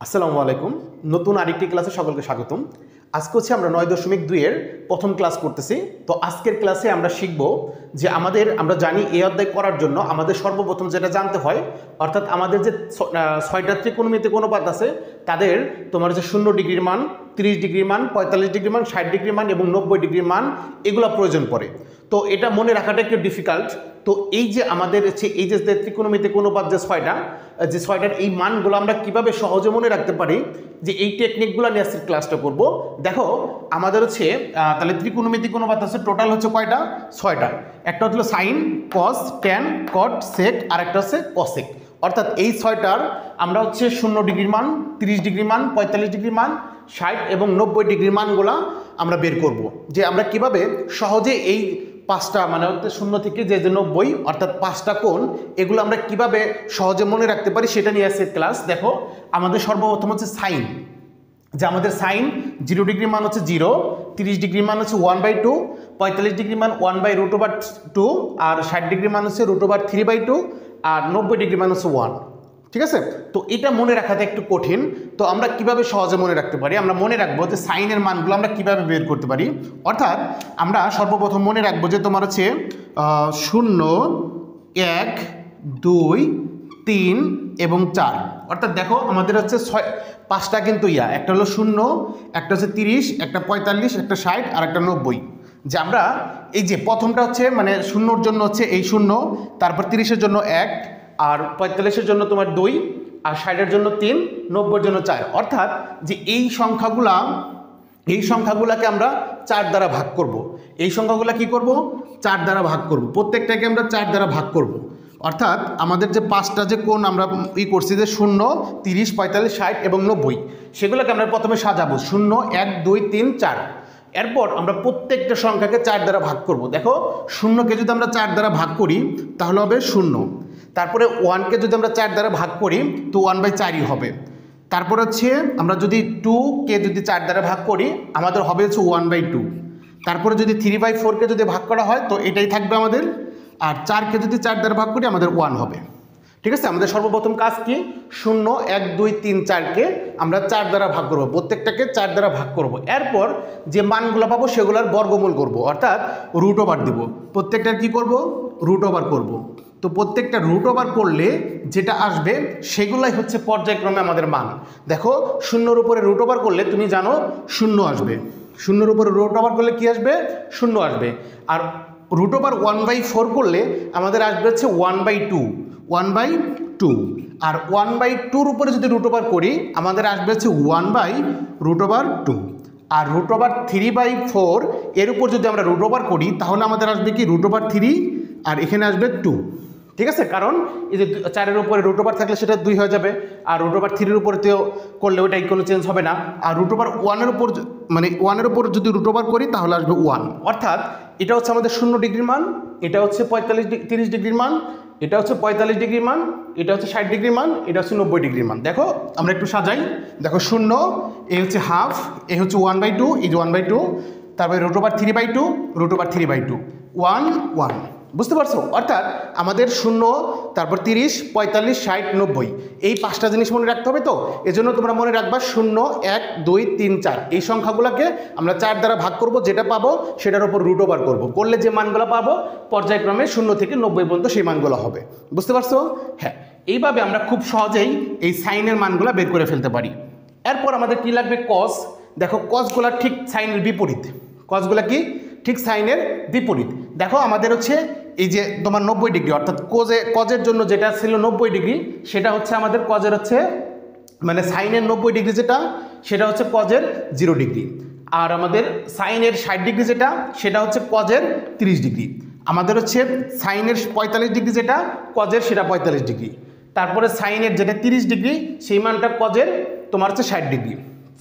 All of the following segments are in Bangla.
আসসালামু আলাইকুম। নতুন আরেকটি ক্লাসে সকলকে স্বাগতম। আজকে হচ্ছে আমরা 9.2 এর প্রথম ক্লাস করতেছি। তো আজকের ক্লাসে আমরা শিখব যে আমরা জানি এই অধ্যায় করার জন্য আমাদের সর্বপ্রথম যেটা জানতে হয়, অর্থাৎ আমাদের যে 6টা ত্রিকোণমিতিক অনুপাত আছে তাদের তোমার যে 0 ডিগ্রির মান, 30 ডিগ্রির মান, 45 ডিগ্রির মান, 60 ডিগ্রির মান এবং 90 ডিগ্রির মান এগুলো প্রয়োজন পড়ে। তো এটা মনে রাখাটা একটু ডিফিকাল্ট। তো এই যে আমাদের এই যে ত্রিকোণমিতিক অনুপাত যে 6টার এই মানগুলো আমরা কিভাবে সহজে মনে রাখতে পারি, যে এই টেকনিকগুলো নিয়ে আজকের ক্লাসটা করব। দেখো আমাদের হচ্ছে তাহলে ত্রিকোণমিতিক অনুপাত আছে টোটাল হচ্ছে কয়টা? 6টা। একটা হলো সাইন, কস, ট্যান, কট, সেক আর একটা হচ্ছে কসেক। অর্থাৎ এই 6টার আমরা হচ্ছে 0 ডিগ্রির মান, 30 ডিগ্রির মান, 45 ডিগ্রির মান, 60 এবং 90 ডিগ্রির মানগুলা আমরা বের করব। যে আমরা কিভাবে সহজে এই 5টা মানে হচ্ছে 0 থেকে যে 90 অর্থাৎ 5টা কোণ, এগুলো আমরা কিভাবে সহজে মনে রাখতে পারি সেটা নিয়ে আসছে ক্লাস। দেখো আমাদের সর্বপ্রথম হচ্ছে সাইন, যে আমাদের সাইন 0 ডিগ্রি মান হচ্ছে 0, 30 ডিগ্রি মান হচ্ছে 1/2, 45 ডিগ্রি মান 1/√2 আর 60 ডিগ্রি মান হচ্ছে √3/2 আর 90 ডিগ্রি মান হচ্ছে 1। ঠিক আছে? তো এটা মনে রাখাটা একটু কঠিন। তো আমরা কিভাবে সহজে মনে রাখতে পারি? আমরা মনে রাখবো যে সাইনের মানগুলো আমরা কিভাবে বের করতে পারি। অর্থাৎ আমরা সর্বপ্রথম মনে রাখবো যে তোমার হচ্ছে 0, 1, 2, 3 এবং 4। অর্থাৎ দেখো আমাদের হচ্ছে 5টা কিন্তু একটা হলো 0, একটা হচ্ছে 30, একটা 45, একটা 60 আর একটা 90। যে আমরা এই যে প্রথমটা হচ্ছে মানে 0-র জন্য হচ্ছে এই 0, তারপর 30-এর জন্য 1 আর 45-এর জন্য তোমার 2 আর 60-এর জন্য 3, 90-এর জন্য 4। অর্থাৎ যে এই সংখ্যাগুলোকে আমরা 4 দ্বারা ভাগ করব। এই সংখ্যাগুলো কি করব? 4 দ্বারা ভাগ করব। প্রত্যেকটাকে আমরা 4 দ্বারা ভাগ করব। অর্থাৎ আমাদের যে 5টা যে কোণ আমরা করছি যে 0, 30, 45, 60 এবং 90, সেগুলোকে আমরা প্রথমে সাজাবো 0, 1, 2, 3, 4। এরপর আমরা প্রত্যেকটা সংখ্যাকে 4 দ্বারা ভাগ করব। দেখো 0কে যদি আমরা 4 দ্বারা ভাগ করি তাহলে হবে 0। তারপরে 1কে যদি আমরা 4 দ্বারা ভাগ করি তো 1/4ই হবে। তারপর হচ্ছে আমরা যদি 2কে যদি 4 দ্বারা ভাগ করি আমাদের হবে হচ্ছে 1/2। তারপরে যদি 3/4কে যদি ভাগ করা হয় তো এটাই থাকবে আমাদের। আর 4কে যদি 4 দ্বারা ভাগ করি আমাদের 1 হবে। ঠিক আছে? আমাদের সর্বপ্রথম কাজ কি? 0, 1, 2, 3, 4কে আমরা 4 দ্বারা ভাগ করব, প্রত্যেকটাকে 4 দ্বারা ভাগ করব। এরপর যে মানগুলো পাবো সেগুলোর বর্গমূল করব, অর্থাৎ রুট ওভার দেব। প্রত্যেকটার কি করব? রুট ওভার করব। তো প্রত্যেকটা রুট ওভার করলে যেটা আসবে সেগুলাই হচ্ছে পর্যায়ক্রমে আমাদের মান। দেখো 0-র উপরে রুট ওভার করলে তুমি জানো 0 আসবে। 0-র উপরে রুট ওভার করলে কি আসবে? 0 আসবে। আর রুট ওভার 1/4 করলে আমাদের আসবে হচ্ছে 1/2। আর 1/2-র উপরে যদি রুট ওভার করি আমাদের আসবে হচ্ছে 1/√2। আর √3/4 এর উপর যদি আমরা রুট ওভার করি তাহলে আমাদের আসবে কি? √3 আর এখানে আসবে 2। ঠিক আছে? কারণ এই যে 4-এর উপরে রুট ওভার থাকলে সেটা 2 হয়ে যাবে, আর √3-এর উপরে তো করলে ওইটাই কোনো চেঞ্জ হবে না। আর √1-এর উপর মানে 1-এর উপর যদি রুট ওভার করি তাহলে আসবে 1। অর্থাৎ এটা হচ্ছে আমাদের 0 ডিগ্রির মান, এটা হচ্ছে 30 ডিগ্রির মান, এটা হচ্ছে 45 ডিগ্রির মান, এটা হচ্ছে 60 ডিগ্রির মান, এটা হচ্ছে 90 ডিগ্রির মান। দেখো আমরা একটু সাজাই। দেখো 0 এ হচ্ছে হাফ, এ হচ্ছে 1/2, এই যে 1/2, তারপরে √3/2, √3/2, 1, 1। বুঝতে পারছো? অর্থাৎ আমাদের 0, তারপর 30, 45, 60, 90 এই 5টা জিনিস মনে রাখতে হবে। তো এজন্য তোমরা মনে রাখবা 0, 1, 2, 3, 4 এই সংখ্যাগুলোকে আমরা 4 দ্বারা ভাগ করব, যেটা পাবো সেটার উপর রুট ওভার করবো, করলে যে মানগুলো পাবো পর্যায়ক্রমে 0 থেকে 90 পর্যন্ত সেই মানগুলো হবে। বুঝতে পারছো? হ্যাঁ, এইভাবে আমরা খুব সহজেই এই সাইনের মানগুলো বের করে ফেলতে পারি। এরপর আমাদের কি লাগবে? কস। দেখো কসগুলা ঠিক সাইনের বিপরীত। কসগুলা কি? ঠিক সাইনের বিপরীত। দেখো আমাদের হচ্ছে এই যে তোমার 90 ডিগ্রি, অর্থাৎ কজের জন্য যেটা ছিল 90 ডিগ্রি সেটা হচ্ছে আমাদের কজের হচ্ছে মানে সাইনের 90 ডিগ্রি যেটা সেটা হচ্ছে কজের 0 ডিগ্রি। আর আমাদের সাইনের 60 ডিগ্রি যেটা সেটা হচ্ছে কজের 30 ডিগ্রি। আমাদের হচ্ছে সাইনের 45 ডিগ্রি যেটা কজের সেটা 45 ডিগ্রি। তারপরে সাইনের যেটা 30 ডিগ্রি সেই মানটা কজের তোমার হচ্ছে 60 ডিগ্রি।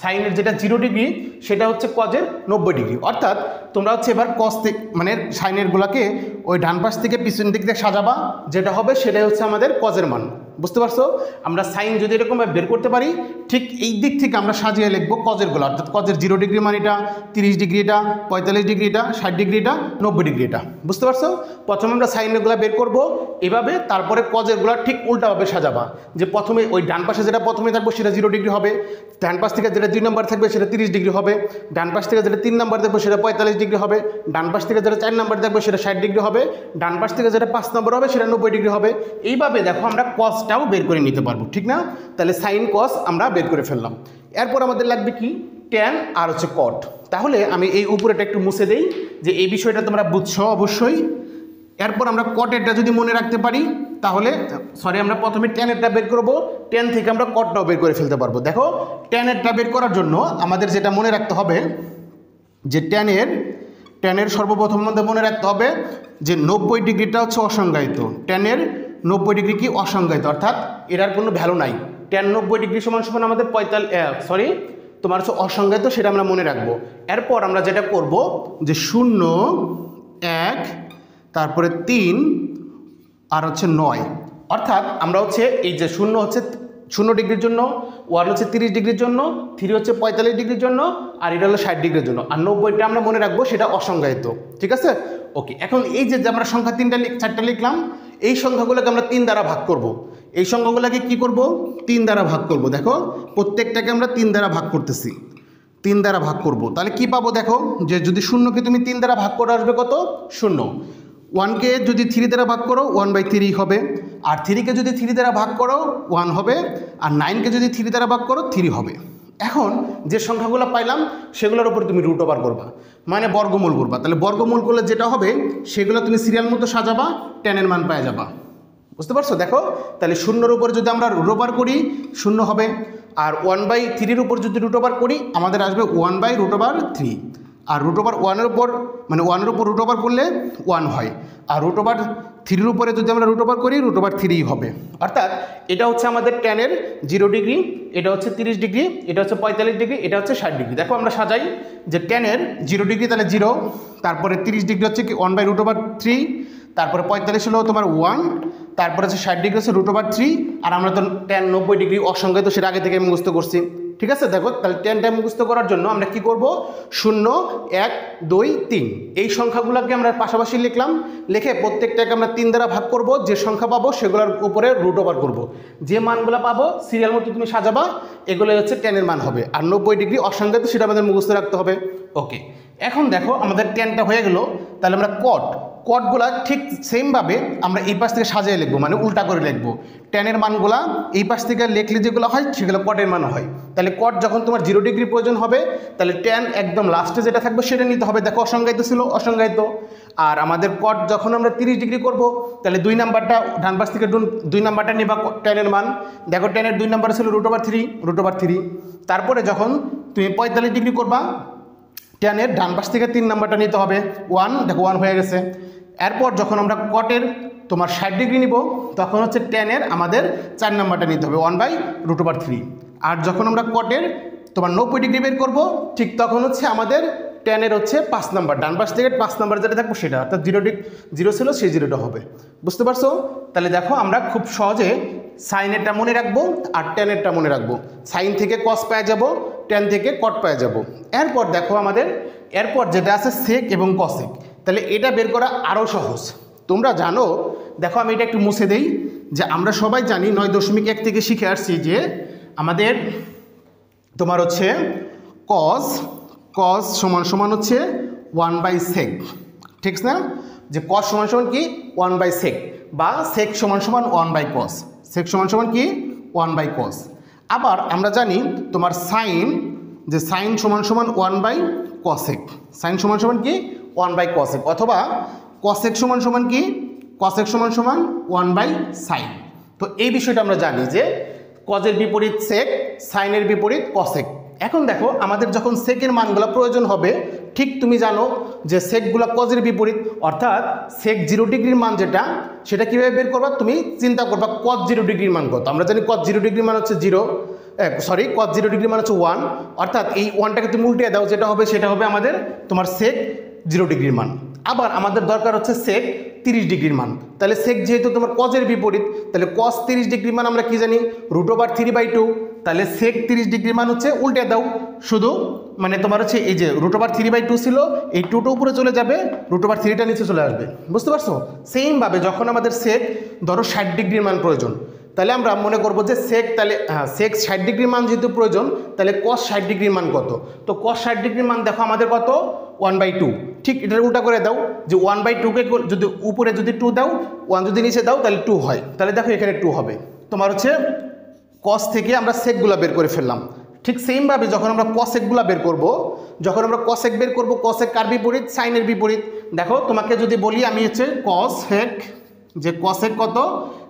সাইনের যেটা 0 ডিগ্রি সেটা হচ্ছে কজের 90 ডিগ্রি। অর্থাৎ তোমরা হচ্ছে এবার কস মানে সাইনের গুলাকে ওই ডান পাশ থেকে পিছন দিক দিয়ে সাজাবা, যেটা হবে সেটাই হচ্ছে আমাদের কজের মান। বুঝতে পারছো? আমরা সাইন যদি এরকমভাবে বের করতে পারি, ঠিক এই দিক থেকে আমরা সাজিয়ে লিখবো কজেরগুলো, অর্থাৎ কজের 0 ডিগ্রি মান এটা, 30 ডিগ্রি এটা, 45 ডিগ্রি এটা, 60 ডিগ্রি এটা, 90 ডিগ্রি এটা। বুঝতে পারছো? প্রথমে আমরা সাইনেরগুলো বের করব এভাবে, তারপরে কজেরগুলো ঠিক উল্টাভাবে সাজাবা, যে প্রথমে ওই ডান পাশে যেটা প্রথমে থাকবে সেটা 0 ডিগ্রি হবে, ডান পাশ থেকে যেটা 2 নম্বর থাকবে সেটা 30 ডিগ্রি হবে, ডান পাশ থেকে যেটা 3 নম্বর থাকবে সেটা 45 ডিগ্রি হবে, ডান পাশ থেকে যেটা 4 নম্বর থাকবে সেটা 60 ডিগ্রি হবে, ডান পাশ থেকে যেটা 5 নম্বর হবে সেটা 90 ডিগ্রি হবে। এইভাবে দেখো আমরা কসটাও বের করে নিতে পারবো, ঠিক না? তাহলে সাইন কস আমরা বের করে ফেললাম। এরপর আমাদের লাগবে কি, ট্যান আর হচ্ছে কট। তাহলে আমি এই উপরেটা একটু মুছে দেই, যে এই বিষয়টা তোমরা বুঝছো অবশ্যই। এরপর আমরা কটেরটা যদি মনে রাখতে পারি তাহলে, আমরা প্রথমে ট্যানেরটা বের করবো, ট্যান থেকে আমরা কটটাও বের করে ফেলতে পারবো। দেখো ট্যানেরটা বের করার জন্য আমাদের যেটা মনে রাখতে হবে, যে ট্যানের সর্বপ্রথম মধ্যে মনে রাখতে হবে যে 90 ডিগ্রিটা হচ্ছে অসংজ্ঞায়িত। ট্যানের 90 ডিগ্রি কি অসংজ্ঞায়িত, অর্থাৎ এটার কোনো ভ্যালু নাই। ট্যান 90 ডিগ্রি সমান সমান আমাদের তোমার হচ্ছে অসংজ্ঞায়িত, সেটা আমরা মনে রাখবো। এরপর আমরা যেটা করব যে 0, 1, তারপরে 3 আর হচ্ছে 9, অর্থাৎ আমরা হচ্ছে এই যে 0 হচ্ছে 0 ডিগ্রির জন্য, 1 হচ্ছে 30 ডিগ্রির জন্য, 3 হচ্ছে 45 ডিগ্রির জন্য, আর এটা হলো 60 ডিগ্রির জন্য, আর 90টা আমরা মনে রাখবো সেটা অসংজ্ঞায়িত। ঠিক আছে? ওকে, এখন এই যে আমরা সংখ্যা 4টা লিখলাম, এই সংখ্যাগুলোকে আমরা 3 দ্বারা ভাগ করব। এই সংখ্যাগুলোকে কি করব? 3 দ্বারা ভাগ করব। দেখো প্রত্যেকটাকে আমরা 3 দ্বারা ভাগ করতেছি, 3 দ্বারা ভাগ করব। তাহলে কি পাবো? দেখো যে যদি 0কে তুমি 3 দ্বারা ভাগ করে আসবে কত? 0। 1কে যদি 3 দ্বারা ভাগ করো 1/3 হবে, আর 3কে যদি 3 দ্বারা ভাগ করো 1 হবে, আর 9কে যদি 3 দ্বারা ভাগ করো 3 হবে। এখন যে সংখ্যাগুলো পাইলাম সেগুলোর উপর তুমি রুট ওভার করবা, মানে বর্গমূল করবা। তাহলে বর্গমূল করলে যেটা হবে সেগুলো তুমি সিরিয়াল মতো সাজাবা, ট্যানের মান পাওয়া যাবা। বুঝতে পারছো? দেখো তাহলে 0-এর উপর যদি আমরা রুট ওভার করি 0 হবে, আর 1/3-এর উপর যদি রুট ওভার করি আমাদের আসবে 1/√3, আর √1-এর উপর মানে 1-এর উপর রুট ওভার করলে 1 হয়, আর √3-এর উপরে যদি আমরা রুট ওভার করি √3 হবে। অর্থাৎ এটা হচ্ছে আমাদের ট্যানের 0 ডিগ্রি, এটা হচ্ছে 30 ডিগ্রি, এটা হচ্ছে 45 ডিগ্রি, এটা হচ্ছে 60 ডিগ্রি। দেখো আমরা সাজাই যে ট্যানের 0 ডিগ্রি তাহলে 0, তারপরে 30 ডিগ্রি হচ্ছে কি 1/√3, তারপরে 45 হলো তোমার 1, তারপরে হচ্ছে 60 ডিগ্রি হচ্ছে √3, আর আমরা তো ট্যান 90 ডিগ্রি অসংজ্ঞায়িত সেটা আগে থেকে মুখস্থ করছি। ঠিক আছে? দেখো তাহলে ট্যানটা মুখস্থ করার জন্য আমরা কি করব? 0, 1, 2, 3 এই সংখ্যাগুলোকে আমরা পাশাপাশি লিখলাম, লিখে প্রত্যেকটাকে আমরা 3 দ্বারা ভাগ করব। যে সংখ্যা পাবো সেগুলোর উপরে রুট ওভার করবো, যে মানগুলো পাবো সিরিয়াল মতো তুমি সাজাবা, এগুলো হচ্ছে ট্যানের মান হবে। আর 90 ডিগ্রি অসংজ্ঞায়িত সেটা আমাদের মুখস্থ রাখতে হবে। ওকে, এখন দেখো আমাদের ট্যানটা হয়ে গেল। তাহলে আমরা কটগুলা ঠিক সেমভাবে আমরা এই পাশ থেকে সাজিয়ে লিখবো, মানে উল্টা করে লিখবো। ট্যানের মানগুলা এই পাশ থেকে লিখলে যেগুলো হয় সেগুলো কটের মান হয়। তাহলে কট যখন তোমার 0 ডিগ্রি প্রয়োজন হবে তাহলে ট্যান একদম লাস্টে যেটা থাকবে সেটা নিতে হবে। দেখো অসংজ্ঞায়িত ছিল, অসংজ্ঞায়িত। আর আমাদের কট যখন আমরা 30 ডিগ্রি করব তাহলে 2 নাম্বারটা ডান পাশ থেকে 2 নাম্বারটা নিবা ট্যানের মান। দেখো ট্যানের 2 নাম্বার ছিল √3। তারপরে যখন তুমি 45 ডিগ্রি করবা ট্যানের ডান পাশ থেকে 3 নাম্বারটা নিতে হবে 1, দেখো 1 হয়ে গেছে। এরপর যখন আমরা কটের তোমার 60 ডিগ্রি নিব তখন হচ্ছে ট্যানের আমাদের 4 নাম্বারটা নিতে হবে 1/√3। আর যখন আমরা কটের তোমার 90 ডিগ্রি বের করব ঠিক তখন হচ্ছে আমাদের ট্যানের হচ্ছে 5 নাম্বার, ডান পাশ থেকে 5 নাম্বার যেটা থাকবে সেটা, অর্থাৎ 0 ছিল সেই 0টা হবে। বুঝতে পারছো? তাহলে দেখো আমরা খুব সহজে সাইনেরটা মনে রাখবো আর ট্যানেরটা মনে রাখবো। সাইন থেকে কস পেয়ে যাব, ট্যান থেকে কট পেয়ে যাব। এরপর দেখো আমাদের এরপর যেটা আছে সেক এবং কসেক, তাহলে এটা বের করা আরও সহজ। তোমরা জানো, দেখো আমি এটা একটু মুছে দেই, যে আমরা সবাই জানি 9.1 থেকে শিখে আসছি যে আমাদের তোমার হচ্ছে কস সমান হচ্ছে 1/sec, ঠিক না? যে কস সমান কি 1/sec, বা সেক সমান 1/cos, সেক সমান কি 1/cos। আবার আমরা জানি তোমার সাইন, যে সাইন সমান 1/cosec, সাইন সমান কি 1/cosec, অথবা কসেক সমান কি কসেক সমান 1/sin। তো এই বিষয়টা আমরা জানি যে কজের বিপরীত সেক, সাইনের বিপরীত কসেক। এখন দেখো আমাদের যখন সেকের মানগুলো প্রয়োজন হবে, ঠিক তুমি জানো যে সেকগুলো কজের বিপরীত, অর্থাৎ সেক 0 ডিগ্রির মান যেটা সেটা কীভাবে বের করবা? তুমি চিন্তা করবা কজ 0 ডিগ্রির মান কত। আমরা জানি কজ 0 ডিগ্রির মান হচ্ছে কজ 0 ডিগ্রির মান হচ্ছে 1, অর্থাৎ এই 1টাকে তুমি উল্টে দাও, যেটা হবে সেটা হবে আমাদের তোমার সেক 0 ডিগ্রির মান। আবার আমাদের দরকার হচ্ছে সেক 30 ডিগ্রির মান। তাহলে সেক যেহেতু তোমার কজের বিপরীত, তাহলে কস 30 ডিগ্রির মান আমরা কি জানি, √3/2। তাহলে সেক 30 ডিগ্রির মান হচ্ছে উল্টে দাও, শুধু মানে তোমার হচ্ছে এই যে √3/2 ছিল, এই 2টা উপরে চলে যাবে, √3টা নিচে চলে আসবে। বুঝতে পারছো? সেমভাবে যখন আমাদের সেক ধরো 60 ডিগ্রির মান প্রয়োজন, তাহলে আমরা মনে করবো যে সেক, তাহলে সেক 60 ডিগ্রির মান যেহেতু প্রয়োজন, তাহলে কস 60 ডিগ্রির মান কত? তো কস 60 ডিগ্রির মান দেখো আমাদের কত, 1/2। ঠিক এটার উল্টা করে দাও, যে 1/2কে যদি উপরে যদি 2 দাও, 1 যদি নিচে দাও তাহলে 2 হয়। তাহলে দেখো এখানে 2 হবে। তোমার হচ্ছে কস থেকে আমরা সেকগুলো বের করে ফেললাম। ঠিক সেমভাবে যখন আমরা কসেকগুলো বের করব, যখন আমরা কসেক বের করব, কসেক কার বিপরীত? সাইনের বিপরীত। দেখো তোমাকে যদি বলি আমি হচ্ছে কসেক, যে কসেক কত,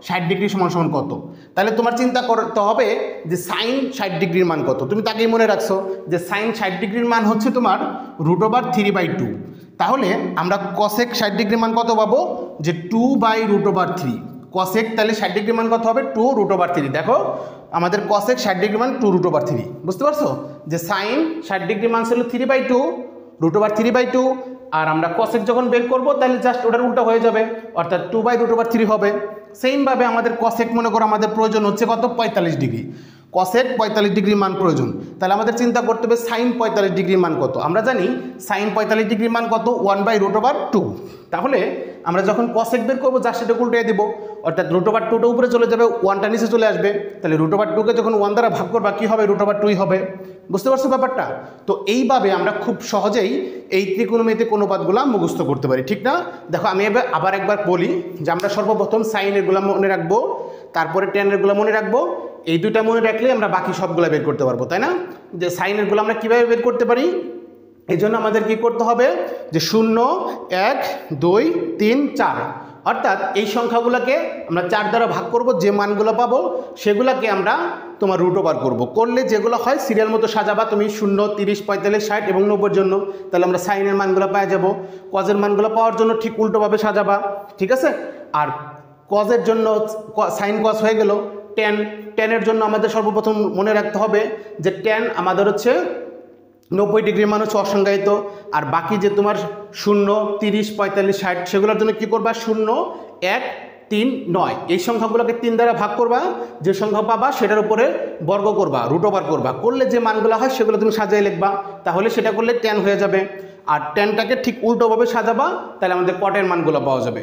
60 ডিগ্রি সমান সমান কত, তাহলে তোমার চিন্তা করতে হবে যে সাইন 60 ডিগ্রির মান কত। তুমি তাকেই মনে রাখছো যে সাইন 60 ডিগ্রির মান হচ্ছে তোমার √3/2। তাহলে আমরা কসেক 60 ডিগ্রির মান কত পাবো, যে 2/√3। কসেক তাহলে 60 ডিগ্রির মান কত হবে, 2√3। দেখো আমাদের কসেক 60 ডিগ্রির মান 2√3। বুঝতে পারছো? যে সাইন 60 ডিগ্রির মান ছিল 3/2, √3/2। আর আমরা কসেক যখন বের করবো তাহলে জাস্ট ওটার উল্টা হয়ে যাবে, অর্থাৎ 2/√3 হবে। সেমভাবে আমাদের কসেক মনে করো আমাদের প্রয়োজন হচ্ছে কত, 45 ডিগ্রি। কসেক 45 ডিগ্রির মান প্রয়োজন, তাহলে আমাদের চিন্তা করতে হবে সাইন 45 ডিগ্রির মান কত। আমরা জানি সাইন 45 ডিগ্রির মান কত, 1/√2। তাহলে আমরা যখন কসেক বের করবো জাস্ট সেটা উল্টে দিব, অর্থাৎ √2টা উপরে চলে যাবে, 1টা নিচে চলে আসবে। তাহলে √2কে যখন 1 দ্বারা ভাগ করবা কী হবে, √2 হবে। বুঝতে পারছো ব্যাপারটা? তো এইভাবে আমরা খুব সহজেই এই ত্রিকোণমিতিক অনুপাতগুলো মুখস্থ করতে পারি, ঠিক না? দেখো আমি আবার একবার বলি যে আমরা সর্বপ্রথম সাইনেরগুলো মনে রাখবো, তারপরে টেনেরগুলো মনে রাখবো। এই দুইটা মনে রাখলে আমরা বাকি সবগুলো বের করতে পারবো, তাই না? যে সাইনেরগুলো আমরা কীভাবে বের করতে পারি, এই জন্য আমাদের কি করতে হবে, যে 0, 1, 2, 3, 4, অর্থাৎ এই সংখ্যাগুলোকে আমরা 4 দ্বারা ভাগ করব, যে মানগুলো পাবো সেগুলোকে আমরা তোমার √ওভার করব। করলে যেগুলো হয় সিরিয়াল মতো সাজাবা তুমি, 0, 30, 45, 60 এবং 90 জন্য। তাহলে আমরা সাইনের মানগুলো পেয়ে যাব। কজের মানগুলো পাওয়ার জন্য ঠিক উল্টোভাবে সাজাবা, ঠিক আছে? আর কজের জন্য সাইন কস হয়ে গেল। টেনের জন্য আমাদের সর্বপ্রথম মনে রাখতে হবে যে টেন আমাদের হচ্ছে 90 ডিগ্রির মান হচ্ছে অসংজ্ঞায়িত। আর বাকি যে তোমার 0, 30, 45, 60 সেগুলোর জন্য কী করবা, 0, 1, 3, 9 এই সংখ্যাগুলোকে 3 দ্বারা ভাগ করবা, যে সংখ্যা পাবা সেটার উপরে বর্গ করবা, √ওভার করবা। করলে যে মানগুলো হয় সেগুলো তুমি সাজিয়ে লিখবা, তাহলে সেটা করলে 10 হয়ে যাবে। আর 10টাকে ঠিক উল্টোভাবে সাজাবা, তাহলে আমাদের কটের মানগুলো পাওয়া যাবে।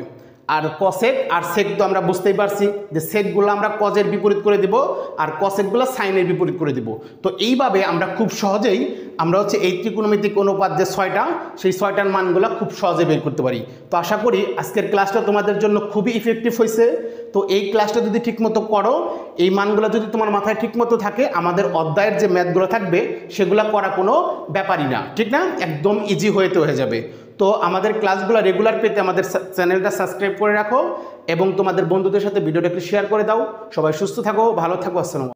আর কসেক আর সেক তো আমরা বুঝতেই পারছি যে সেকগুলো আমরা কজের বিপরীত করে দিব, আর কসেকগুলো সাইনের বিপরীত করে দিব। তো এইভাবে আমরা খুব সহজেই আমরা হচ্ছে এই ত্রিকোণমিতিক অনুপাত যে 6টা, সেই 6টার মানগুলো খুব সহজে বের করতে পারি। তো আশা করি আজকের ক্লাসটা তোমাদের জন্য খুবই ইফেক্টিভ হয়েছে। তো এই ক্লাসটা যদি ঠিকমতো করো, এই মানগুলো যদি তোমার মাথায় ঠিকমতো থাকে, আমাদের অধ্যায়ের যে ম্যাথগুলো থাকবে সেগুলো করা কোনো ব্যাপারই না, ঠিক না? একদম ইজি হয়ে যাবে। তো আমাদের ক্লাসগুলো রেগুলার পেতে আমাদের চ্যানেলটা সাবস্ক্রাইব করে রাখো এবং তোমাদের বন্ধুদের সাথে ভিডিওটা একটু শেয়ার করে দাও। সবাই সুস্থ থাকো, ভালো থাকো, আসসালামু আলাইকুম।